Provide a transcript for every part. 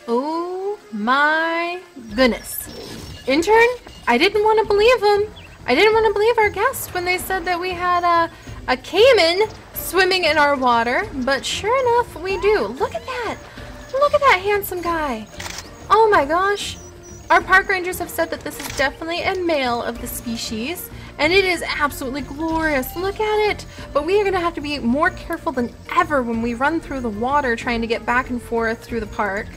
Oh my goodness. Intern, I didn't want to believe him. I didn't want to believe our guest when they said that we had a caiman swimming in our water, but sure enough, we do. Look at that. Look at that handsome guy. Oh my gosh. Our park rangers have said that this is definitely a male of the species, and it is absolutely glorious. Look at it. But we are going to have to be more careful than ever when we run through the water trying to get back and forth through the park.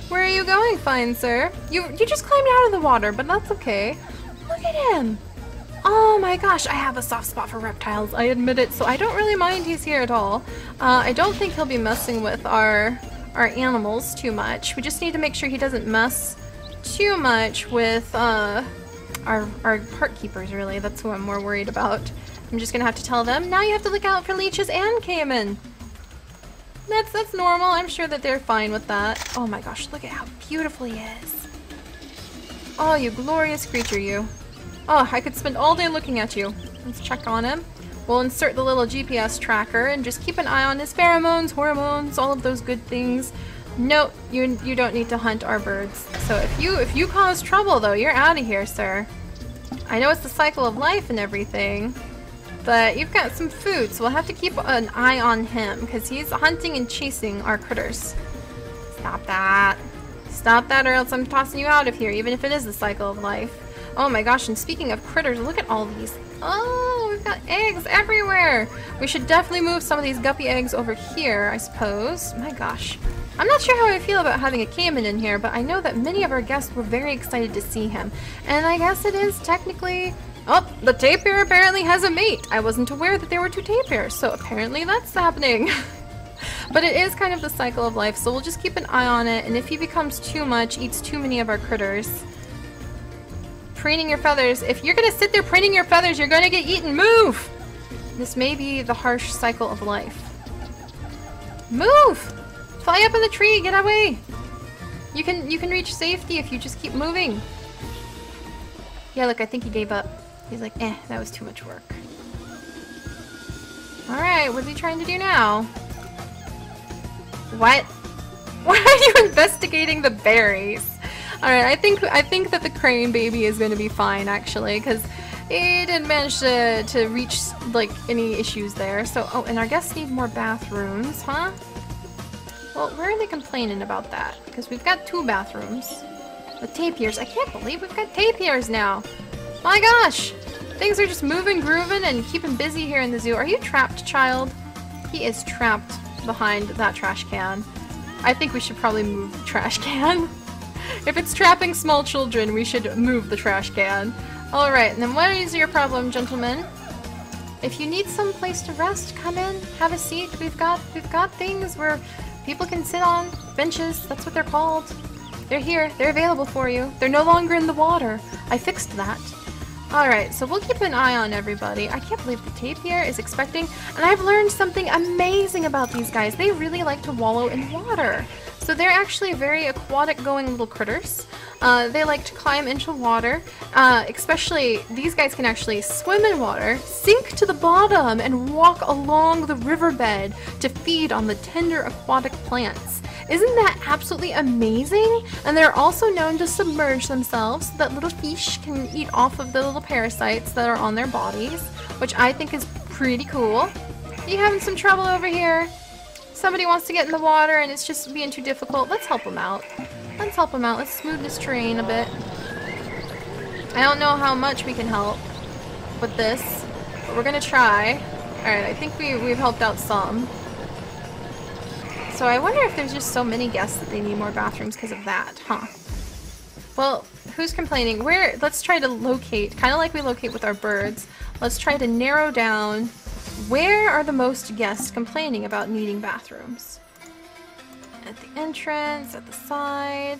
Where are you going, fine sir? You just climbed out of the water, but that's okay. Look at him. Oh my gosh, I have a soft spot for reptiles, I admit it, so I don't really mind he's here at all. I don't think he'll be messing with our animals too much. We just need to make sure he doesn't mess too much with our park keepers, really. That's who I'm more worried about. I'm just gonna have to tell them, now you have to look out for leeches and caiman. That's normal. I'm sure that they're fine with that. Oh my gosh, look at how beautiful he is. Oh, you glorious creature, you. Oh, I could spend all day looking at you. Let's check on him. We'll insert the little GPS tracker and just keep an eye on his pheromones, hormones, all of those good things. No, you don't need to hunt our birds. So if you cause trouble though, you're out of here, sir. I know it's the cycle of life and everything, but you've got some food, so we'll have to keep an eye on him because he's hunting and chasing our critters. Stop that. Stop that or else I'm tossing you out of here, even if it is the cycle of life. Oh my gosh, and speaking of critters, look at all these. Oh, we've got eggs everywhere. We should definitely move some of these guppy eggs over here, I suppose. My gosh. I'm not sure how I feel about having a caiman in here, but I know that many of our guests were very excited to see him. And I guess it is technically... Oh, the tapir apparently has a mate. I wasn't aware that there were two tapirs, so apparently that's happening. But it is kind of the cycle of life, so we'll just keep an eye on it, and if he becomes too much, eats too many of our critters... Preening your feathers. If you're gonna sit there preening your feathers, you're gonna get eaten. Move! This may be the harsh cycle of life. Move! Fly up in the tree, get away! You can reach safety if you just keep moving. Yeah, look, I think he gave up. He's like, that was too much work. Alright, what's he trying to do now? What? Why are you investigating the berries? Alright, I think that the crane baby is going to be fine, actually, because he didn't manage to reach, like, any issues there. So, oh, and our guests need more bathrooms, huh? Well, where are they complaining about that? Because we've got 2 bathrooms. The tapirs. I can't believe we've got tapirs now. My gosh! Things are just moving, grooving, and keeping busy here in the zoo. Are you trapped, child? He is trapped behind that trash can. I think we should probably move the trash can. If it's trapping small children, we should move the trash can. Alright, and then what is your problem, gentlemen? If you need some place to rest, come in, have a seat. We've got things where people can sit on benches. That's what they're called. They're here. They're available for you. They're no longer in the water. I fixed that. Alright, so we'll keep an eye on everybody. I can't believe the tapir is expecting, and I've learned something amazing about these guys. They really like to wallow in water. So they're actually very aquatic going little critters. They like to climb into water, especially these guys can actually swim in water, sink to the bottom, and walk along the riverbed to feed on the tender aquatic plants. Isn't that absolutely amazing? And they're also known to submerge themselves so that little fish can eat off of the little parasites that are on their bodies, which I think is pretty cool. Are you having some trouble over here? Somebody wants to get in the water and it's just being too difficult. Let's help them out. Let's help them out. Let's smooth this terrain a bit. I don't know how much we can help with this, but we're gonna try. Alright, I think we've helped out some. So I wonder if there's just so many guests that they need more bathrooms because of that, huh? Well, who's complaining? Let's try to locate, kind of like we locate with our birds, let's try to narrow down where are the most guests complaining about needing bathrooms. At the entrance, at the side.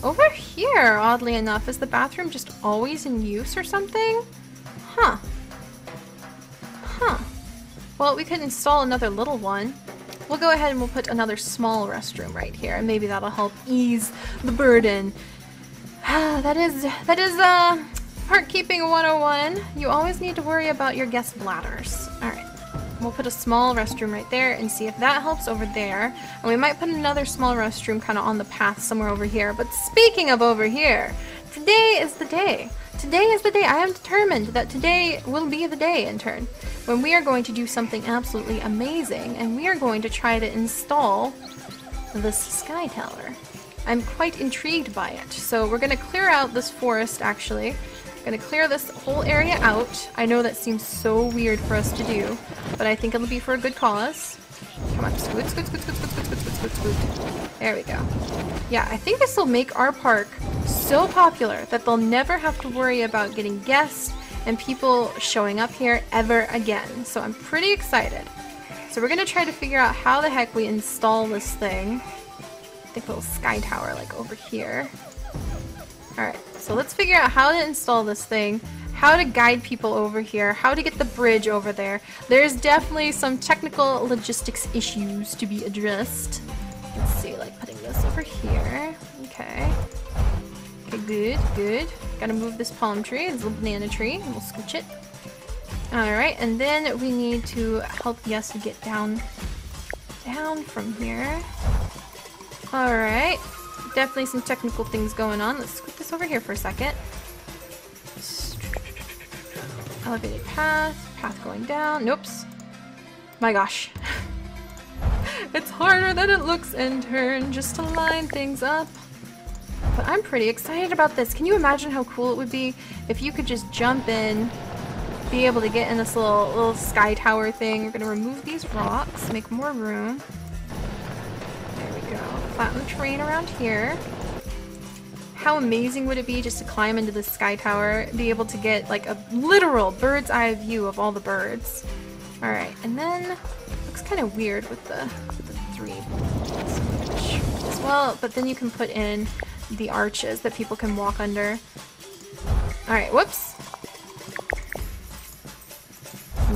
Over here, oddly enough, is the bathroom just always in use or something? Huh. Huh. Well, we could install another little one. We'll go ahead and we'll put another small restroom right here, and maybe that'll help ease the burden. That is park keeping 101. You always need to worry about your guest bladders. Alright. we'll put a small restroom right there and see if that helps over there. And we might put another small restroom kind of on the path somewhere over here. But speaking of over here, today is the day. Today is the day. I am determined that today will be the day, Intern, when we are going to do something absolutely amazing, and we are going to try to install this sky tower. I'm quite intrigued by it. So we're going to clear out this forest, actually. Gonna clear this whole area out. I know that seems so weird for us to do, but I think it'll be for a good cause. Come on, scoot, scoot, scoot, scoot, scoot, scoot, scoot, scoot, scoot. There we go. Yeah, I think this will make our park so popular that they'll never have to worry about getting guests and people showing up here ever again. So I'm pretty excited. So we're gonna try to figure out how the heck we install this thing. I think a little sky tower like over here. Alright, so let's figure out how to install this thing, how to guide people over here, how to get the bridge over there. There's definitely some technical logistics issues to be addressed. Let's see, like putting this over here. Okay. Okay, good, good. Gotta move this palm tree, this little banana tree, and we'll scooch it. Alright, and then we need to help Yes get down from here. Alright. Definitely some technical things going on. Let's scoot this over here for a second. Elevated path going down. Nope. My gosh. It's harder than it looks, Intern, just to line things up. But I'm pretty excited about this. Can you imagine how cool it would be if you could just jump in, be able to get in this little sky tower thing? We're gonna remove these rocks, make more room. Flatten the terrain around here. How amazing would it be just to climb into the sky tower, be able to get like a literal bird's eye view of all the birds. Alright, and then looks kind of weird with the three as well, but then you can put in the arches that people can walk under. Alright, whoops.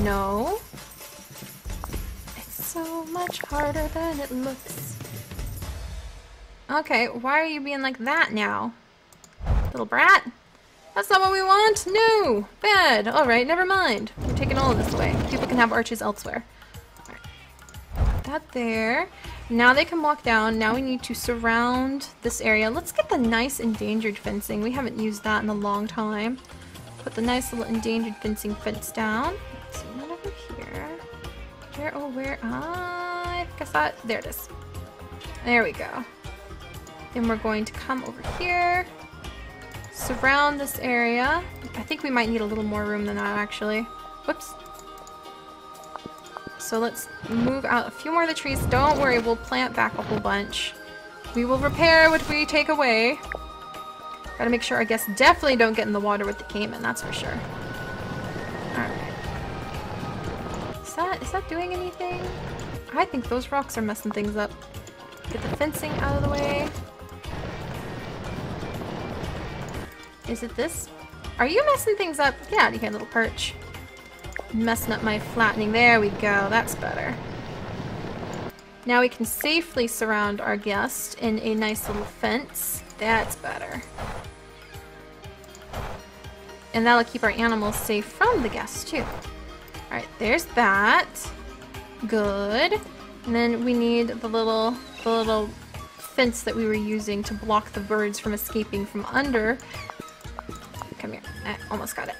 No. It's so much harder than it looks. Okay, why are you being like that now? Little brat? That's not what we want! No! Bad! Alright, never mind. We're taking all of this away. People can have arches elsewhere. Alright. Put that there. Now they can walk down. Now we need to surround this area. Let's get the nice endangered fencing. We haven't used that in a long time. Put the nice little endangered fencing fence down. Let's see, one over here. Where? Oh, where? I guess that. There it is. There we go. Then we're going to come over here, surround this area. I think we might need a little more room than that, actually. Whoops. So let's move out a few more of the trees. Don't worry, we'll plant back a whole bunch. We will repair what we take away. Gotta make sure our guests definitely don't get in the water with the caiman, that's for sure. Alright. Is that doing anything? I think those rocks are messing things up. Get the fencing out of the way. Is it this? Are you messing things up? Get out of here, little perch. Messing up my flattening. There we go. That's better. Now we can safely surround our guest in a nice little fence. That's better. And that'll keep our animals safe from the guests too. Alright, there's that. Good. And then we need the little fence that we were using to block the birds from escaping from under. Come here. I almost got it.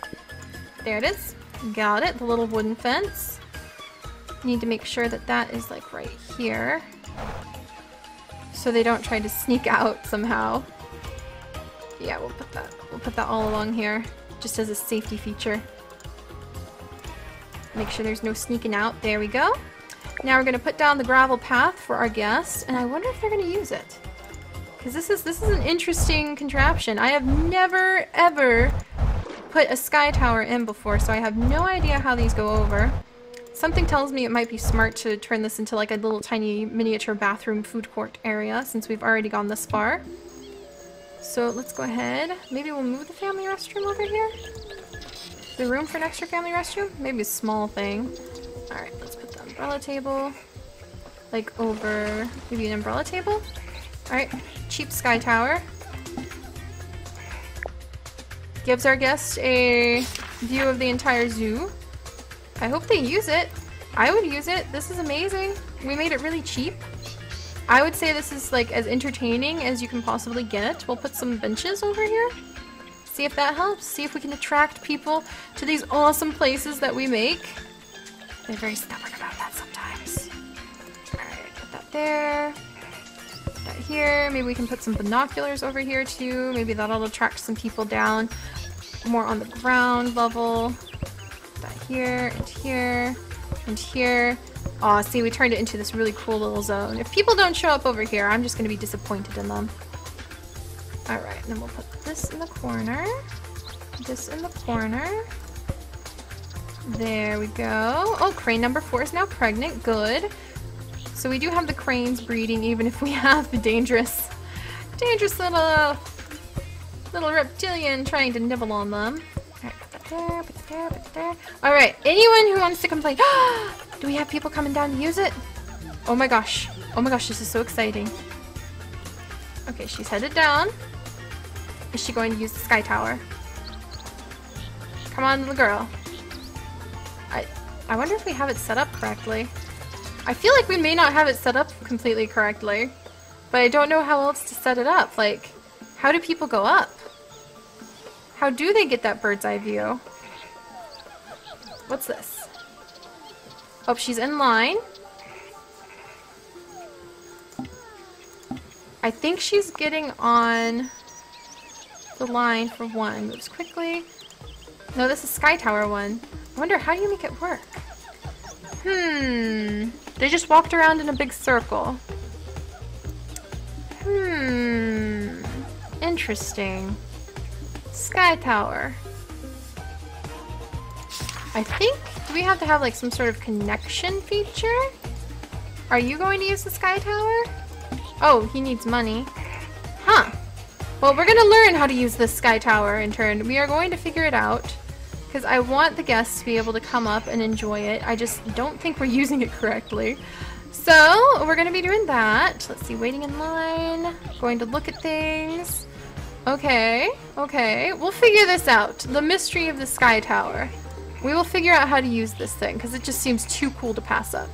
There it is. Got it. The little wooden fence. Need to make sure that that is like right here, so they don't try to sneak out somehow. Yeah, we'll put that all along here, just as a safety feature. Make sure there's no sneaking out. There we go. Now we're gonna put down the gravel path for our guests, and I wonder if they're gonna use it. Because this is an interesting contraption. I have never ever put a sky tower in before, so I have no idea how these go over. Something tells me it might be smart to turn this into like a little tiny miniature bathroom food court area, since we've already gone this far. So let's go ahead. Maybe we'll move the family restroom over here. Is there room for an extra family restroom? Maybe a small thing. Alright, let's put the umbrella table like over maybe an umbrella table. Alright, cheap sky tower. Gives our guests a view of the entire zoo. I hope they use it. I would use it. This is amazing. We made it really cheap. I would say this is like as entertaining as you can possibly get. We'll put some benches over here. See if that helps. See if we can attract people to these awesome places that we make. They're very stubborn about that sometimes. Alright, put that there. Put that here. Maybe we can put some binoculars over here too. Maybe that'll attract some people down more on the ground level. Put that here and here and here. Aw, see, we turned it into this really cool little zone. If people don't show up over here, I'm just gonna be disappointed in them. Alright, and then we'll put this in the corner. This in the corner. There we go. Oh, crane number 4 is now pregnant. Good. So we do have the cranes breeding, even if we have the dangerous little reptilian trying to nibble on them. Alright, put that there, put that there, put that there. Alright, anyone who wants to complain. Do we have people coming down to use it? Oh my gosh. Oh my gosh, this is so exciting. Okay, she's headed down. Is she going to use the sky tower? Come on, little girl. I wonder if we have it set up correctly. I feel like we may not have it set up completely correctly, but I don't know how else to set it up. Like, how do people go up? How do they get that bird's eye view? What's this? Oh, she's in line. I think she's getting on the line for 1. Moves quickly. No, this is Sky Tower 1. I wonder, how do you make it work? They just walked around in a big circle. Interesting. Sky Tower. I think, do we have to have like some sort of connection feature? Are you going to use the Sky Tower? Oh, he needs money. Huh. Well, we're gonna learn how to use this Sky Tower in turn. We are going to figure it out. Because I want the guests to be able to come up and enjoy it. I just don't think we're using it correctly. So, we're going to be doing that. Let's see, waiting in line. Going to look at things. Okay, okay. We'll figure this out. The mystery of the Sky Tower. We will figure out how to use this thing, because it just seems too cool to pass up.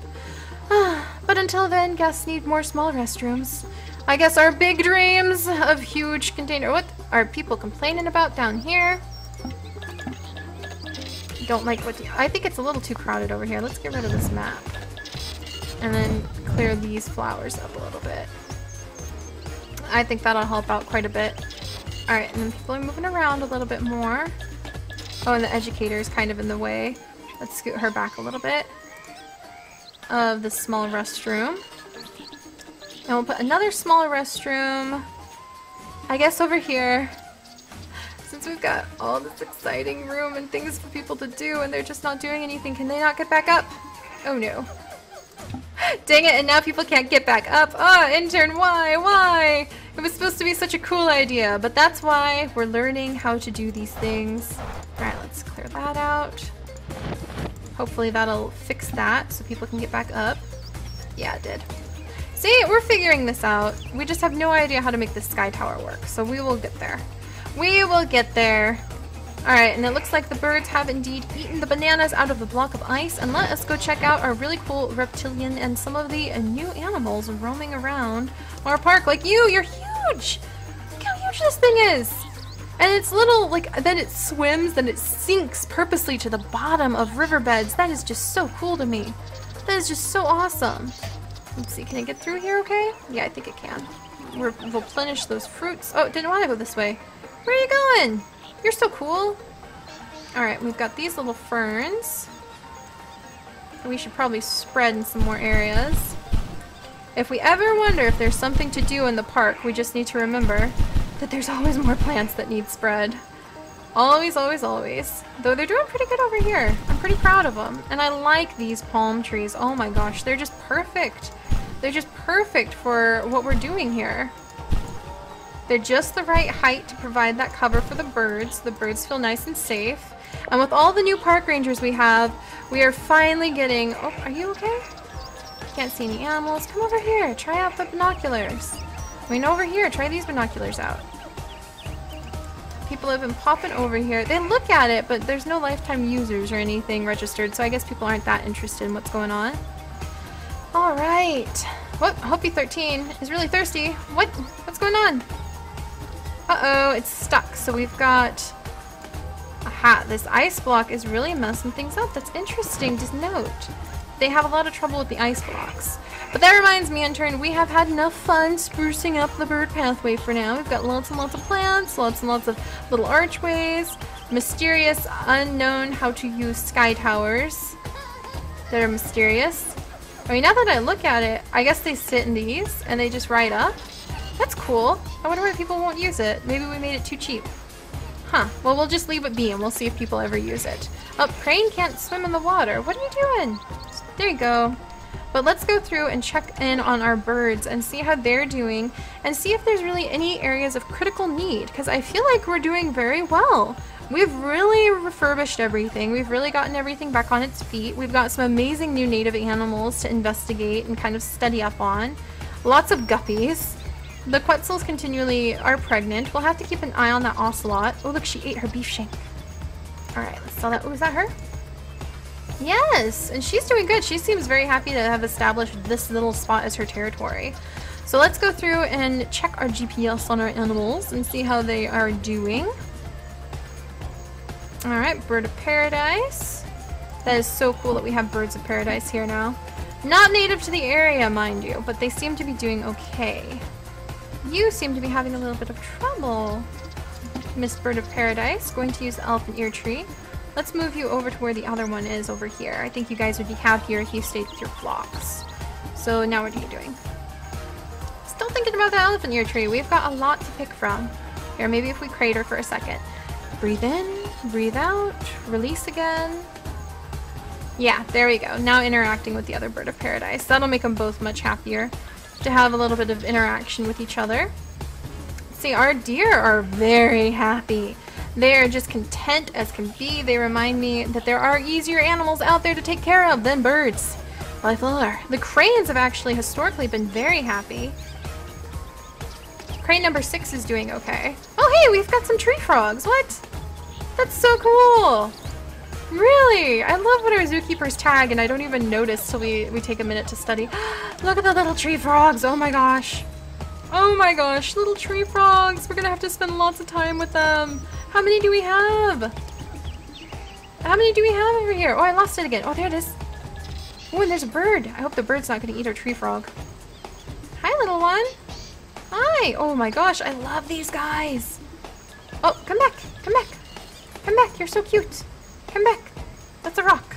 But until then, guests need more small restrooms. I guess our big dreams of huge container... What are people complaining about down here? Don't like what... I think it's a little too crowded over here. Let's get rid of this map. And then clear these flowers up a little bit. I think that'll help out quite a bit. Alright, and then people are moving around a little bit more. Oh, and the educator is kind of in the way. Let's scoot her back a little bit. Of the small restroom. And we'll put another smaller restroom, I guess, over here. Since we've got all this exciting room and things for people to do and they're just not doing anything, can they not get back up? Oh no. Dang it, and now people can't get back up. Oh, intern, why? Why? It was supposed to be such a cool idea, but that's why we're learning how to do these things. Alright, let's clear that out. Hopefully that'll fix that so people can get back up. Yeah, it did. See, we're figuring this out. We just have no idea how to make this Sky Tower work, so we will get there. We will get there. Alright, and it looks like the birds have indeed eaten the bananas out of the block of ice, and let us go check out our really cool reptilian and some of the new animals roaming around our park. Like you, you're huge! Look how huge this thing is! And it's little, like, then it swims, then it sinks purposely to the bottom of riverbeds. That is just so cool to me. That is just so awesome. Let's see, can it get through here okay? Yeah, I think it can. We'll replenish those fruits. Oh, it didn't want to go this way. Where are you going? You're so cool. Alright, we've got these little ferns. We should probably spread in some more areas. If we ever wonder if there's something to do in the park, we just need to remember that there's always more plants that need spread. Always, always, always. Though they're doing pretty good over here. I'm pretty proud of them. And I like these palm trees. Oh my gosh, they're just perfect. They're just perfect for what we're doing here. They're just the right height to provide that cover for the birds. The birds feel nice and safe. And with all the new park rangers we have, we are finally getting... Oh, are you okay? Can't see any animals. Come over here. Try out the binoculars. I mean, over here. Try these binoculars out. people have been popping over here. They look at it, but there's no lifetime users or anything registered, so I guess people aren't that interested in what's going on. Alright. What? Hopi13 is really thirsty. What? What's going on? Uh-oh, it's stuck. So we've got... Aha, this ice block is really messing things up. That's interesting to note. They have a lot of trouble with the ice blocks. But that reminds me, Intern, we have had enough fun sprucing up the bird pathway for now. We've got lots and lots of plants, lots and lots of little archways, mysterious, unknown how to use sky towers that are mysterious. I mean, now that I look at it, I guess they sit in these and they just ride up. That's cool. I wonder why people won't use it. Maybe we made it too cheap. Huh. Well, we'll just leave it be and we'll see if people ever use it. Oh, crane can't swim in the water. What are you doing? There you go. But let's go through and check in on our birds and see how they're doing and see if there's really any areas of critical need, because I feel like we're doing very well. We've really refurbished everything. We've really gotten everything back on its feet. We've got some amazing new native animals to investigate and kind of study up on. Lots of guppies. The Quetzals continually are pregnant. We'll have to keep an eye on that ocelot. Oh, look, she ate her beef shank. Alright, let's saw that. Oh, is that her? Yes, and she's doing good. She seems very happy to have established this little spot as her territory. So let's go through and check our GPS on our animals and see how they are doing. Alright, bird of paradise. That is so cool that we have birds of paradise here now. Not native to the area, mind you, but they seem to be doing okay. You seem to be having a little bit of trouble, Miss Bird of Paradise. Going to use the elephant ear tree. Let's move you over to where the other one is over here. I think you guys would be happier if you stayed with your flocks. So now what are you doing? Still thinking about the elephant ear tree. We've got a lot to pick from. Here, maybe if we crater for a second. Breathe in, breathe out, release again. Yeah, there we go. Now interacting with the other Bird of Paradise. That'll make them both much happier to have a little bit of interaction with each other. See, our deer are very happy. They are just content as can be. They remind me that there are easier animals out there to take care of than birds. By far. The cranes have actually historically been very happy. Crane number 6 is doing okay. Oh hey, we've got some tree frogs. What? That's so cool. Really? I love when our zookeepers tag and I don't even notice till we take a minute to study. Look at the little tree frogs. Oh my gosh. Oh my gosh, little tree frogs. We're gonna have to spend lots of time with them. How many do we have? How many do we have over here? Oh, I lost it again. Oh, there it is. Oh, and there's a bird. I hope the bird's not gonna eat our tree frog. Hi, little one. Hi. Oh my gosh, I love these guys. Oh, come back. Come back. Come back. You're so cute. Come back. That's a rock.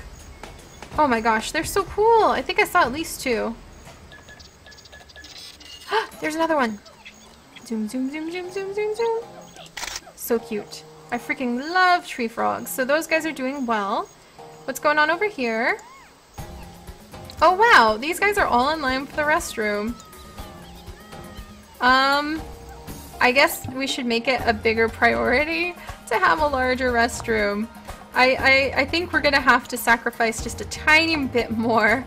Oh my gosh, they're so cool. I think I saw at least 2. There's another one. Zoom, zoom, zoom, zoom, zoom, zoom, zoom. So cute. I freaking love tree frogs. So those guys are doing well. What's going on over here? Oh wow, these guys are all in line for the restroom. I guess we should make it a bigger priority to have a larger restroom. I think we're gonna have to sacrifice just a tiny bit more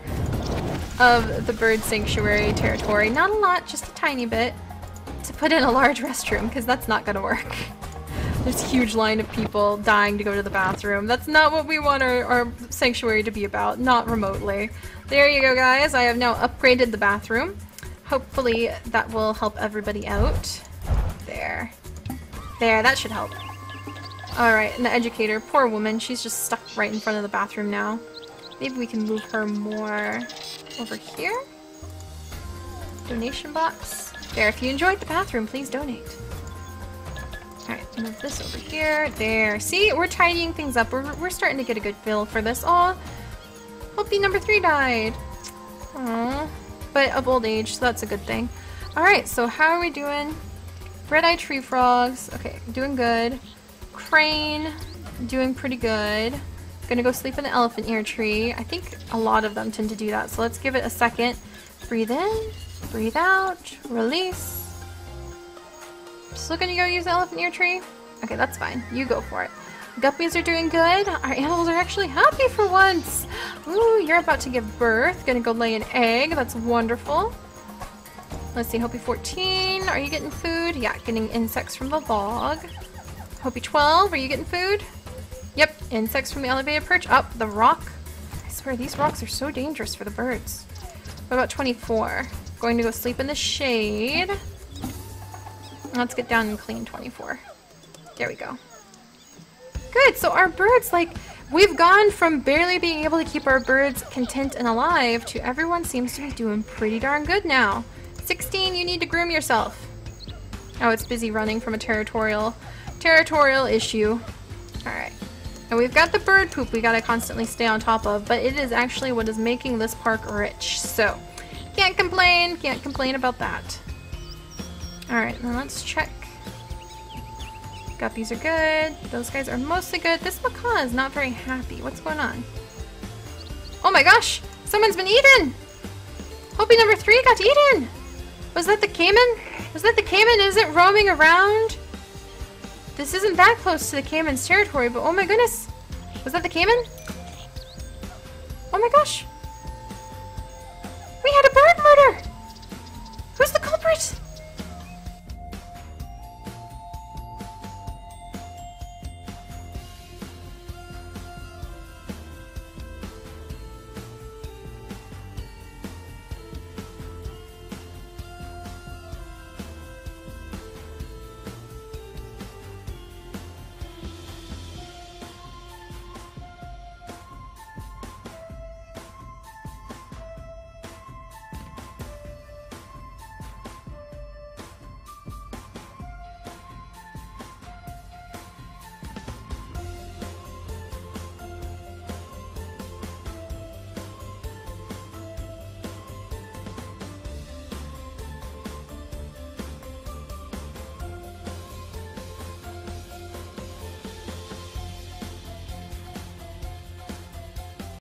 of the bird sanctuary territory. Not a lot, just a tiny bit, to put in a large restroom, because that's not gonna work. There's a huge line of people dying to go to the bathroom. That's not what we want our sanctuary to be about, not remotely. There you go, guys. I have now upgraded the bathroom. Hopefully that will help everybody out. There. There, that should help. Alright, and the educator, poor woman, she's just stuck right in front of the bathroom now. Maybe we can move her more over here? Donation box. There, if you enjoyed the bathroom, please donate. Alright, move this over here. There. See, we're tidying things up. We're starting to get a good feel for this. Aw, Hopi number 3 died. Aww. But of old age, so that's a good thing. Alright, so how are we doing? Red-eye tree frogs. Okay, doing good. Crane, doing pretty good. Gonna go sleep in the elephant ear tree. I think a lot of them tend to do that, so let's give it a second. Breathe in, breathe out, release. Still gonna go use the elephant ear tree? Okay, that's fine. You go for it. Guppies are doing good. Our animals are actually happy for once. Ooh, you're about to give birth. Gonna go lay an egg. That's wonderful. Let's see, Hopi 14. Are you getting food? Yeah, getting insects from the log. Hopi 12, are you getting food? Yep, insects from the elevated perch. Up, the rock. I swear, these rocks are so dangerous for the birds. What about 24? Going to go sleep in the shade. Let's get down and clean 24. There we go. Good, so our birds, like, we've gone from barely being able to keep our birds content and alive to everyone seems to be doing pretty darn good now. 16, you need to groom yourself. Oh, it's busy running from a territorial issue. Alright. And we've got the bird poop we gotta constantly stay on top of, but it is actually what is making this park rich. So, can't complain about that. Alright, now let's check. Got these are good. Those guys are mostly good. This macaw is not very happy. What's going on? Oh my gosh! Someone's been eaten! Hopi number 3 got eaten! Was that the caiman? Was that the caiman? Is it roaming around? This isn't that close to the caiman's territory, but oh my goodness! Was that the caiman? Oh my gosh!